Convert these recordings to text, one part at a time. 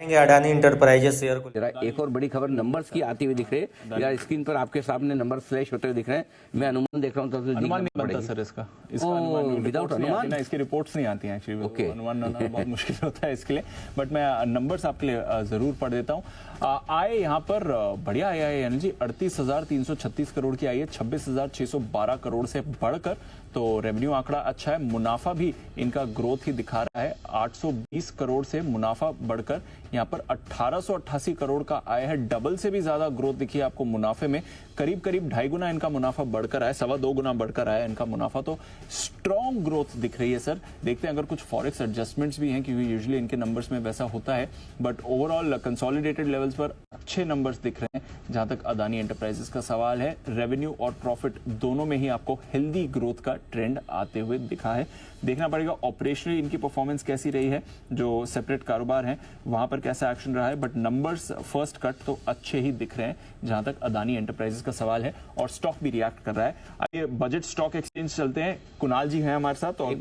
Adani enterprises share को। जरा एक और बड़ी खबर नंबर्स की आती हुई दिख रही है यार, स्क्रीन पर आपके सामने नंबर फ्लैश होते हुए दिख रहे हैं। मैं अनुमान देख रहा हूँ तो अनुमान नहीं बनता सर इसका विदाउट अनुमान इसकी रिपोर्ट्स नहीं आती हैं एक्चुअली। ओके। अनुमान बनाना बहुत मुश्किल होता है इसके लिए, बट मैं नंबर्स आपके लिए जरूर पढ़ देता हूँ। आय यहाँ पर बढ़िया आया है यानी जी 38,336 करोड़ की आई है, 26,612 करोड़ से बढ़कर। तो रेवेन्यू आंकड़ा अच्छा है, मुनाफा भी इनका ग्रोथ ही दिखा रहा है, 820 करोड़ से मुनाफा बढ़कर यहाँ पर 1888 करोड़ का आया है। डबल से भी ज्यादा ग्रोथ दिखी है आपको मुनाफे में, करीब करीब 2.5 गुना इनका मुनाफा बढ़कर आया, 2.25 गुना बढ़कर आया इनका मुनाफा। तो स्ट्रॉन्ग ग्रोथ दिख रही है सर। देखते हैं अगर कुछ फॉरेक्स एडजस्टमेंट्स भी हैं, क्योंकि यूजुअली इनके नंबर्स में वैसा होता है, बट ओवरऑल कंसोलिडेटेड लेवल्स पर अच्छे नंबर्स दिख रहे हैं। जहां तक अदानी एंटरप्राइजेस का सवाल है, रेवेन्यू और प्रॉफिट दोनों में ही आपको हेल्दी ग्रोथ का ट्रेंड आते हुए दिखा है। देखना पड़ेगा ऑपरेशनली इनकी परफॉर्मेंस कैसी रही है, जो सेपरेट कारोबार है वहां पर कैसा एक्शन रहा है, बट नंबर्स फर्स्ट कट तो अच्छे ही दिख रहे हैं जहां तक अदानी एंटरप्राइजेस का सवाल है। और स्टॉक भी रिएक्ट कर रहा है। आइए बजट स्टॉक एक्सचेंज चलते हैं, कुणाल जी हैं हमारे साथ। और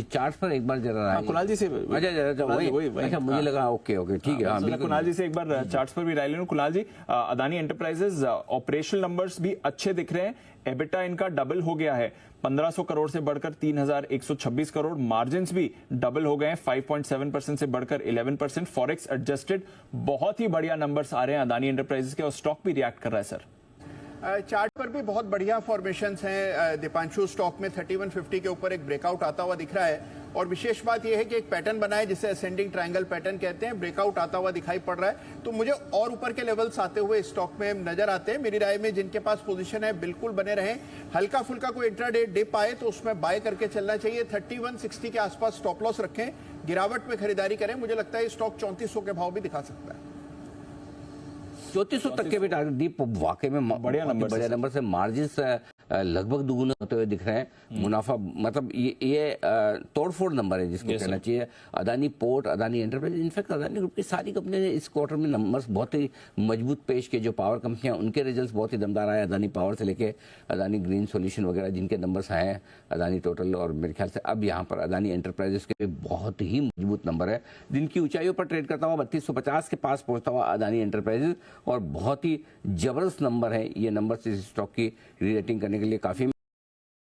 चार्ट पर एक बार जरा कुणाल जी से मुझे लगा ओके ठीक है। कुणाल जी से एक बार चार्ट्स पर भी राय ले लूं। कुणाल जी, अदानी एंटरप्राइजेस ऑपरेशनल नंबर्स भी अच्छे दिख रहे हैं, एबिटा इनका डबल हो गया है, 1500 करोड़ से बढ़कर 3126 करोड़, मार्जिन्स भी डबल हो गए हैं, 5.7% से बढ़कर 11%, फॉरेक्स एडजस्टेड बहुत ही बढ़िया नंबर्स आ रहे हैं अदानी एंटरप्राइजेस के, और स्टॉक भी रिएक्ट कर रहा है सर। चार्ट पर भी बहुत बढ़िया फॉर्मेशंस हैं। दीपांशु, स्टॉक में 3150 के ऊपर एक ब्रेकआउट आता हुआ दिख रहा है, और विशेष बात यह है कि एक पैटर्न बना है जिसे असेंडिंग ट्रायंगल पैटर्न कहते हैं, ब्रेकआउट आता हुआ दिखाई पड़ रहा है। तो मुझे और ऊपर के लेवल्स आते हुए स्टॉक में नजर आते हैं। मेरी राय में जिनके पास पोजीशन है बिल्कुल बने रहें, हल्का फुल्का कोई इंट्राडे डिप आए तो उसमें बाय करके चलना चाहिए। 3160 के आसपास स्टॉप लॉस रखें, गिरावट में खरीदारी करें। मुझे लगता है स्टॉक 3400 के भाव भी दिखा सकता है। 3400 तक के भी टारगेट दीप वाकई में बढ़िया नंबर से मार्जिन लगभग दुगुने होते हुए दिख रहे हैं। मुनाफा मतलब ये तोड़फोड़ नंबर है जिसको कहना चाहिए। Adani port, Adani enterprise, in fact Adani group की सारी कंपनियां ने इस क्वार्टर में नंबर्स बहुत ही मजबूत पेश किए। जो पावर कंपनियां उनके रिजल्ट्स बहुत ही दमदार आए, अदानी पावर से लेके अदानी ग्रीन सॉल्यूशन वगैरह जिनके नंबर्स आए हैं, अदानी टोटल, और मेरे ख्याल से अब यहाँ पर अदानी एंटरप्राइजेस के बहुत ही मजबूत नंबर है। दिन की ऊंचाइयों पर ट्रेड करता हुआ 3250 के पास पहुंचता हुआ अदानी एंटरप्राइजेस, और बहुत ही जबरदस्त नंबर है ये नंबर इस स्टॉक की री रेटिंग करने के लिए काफी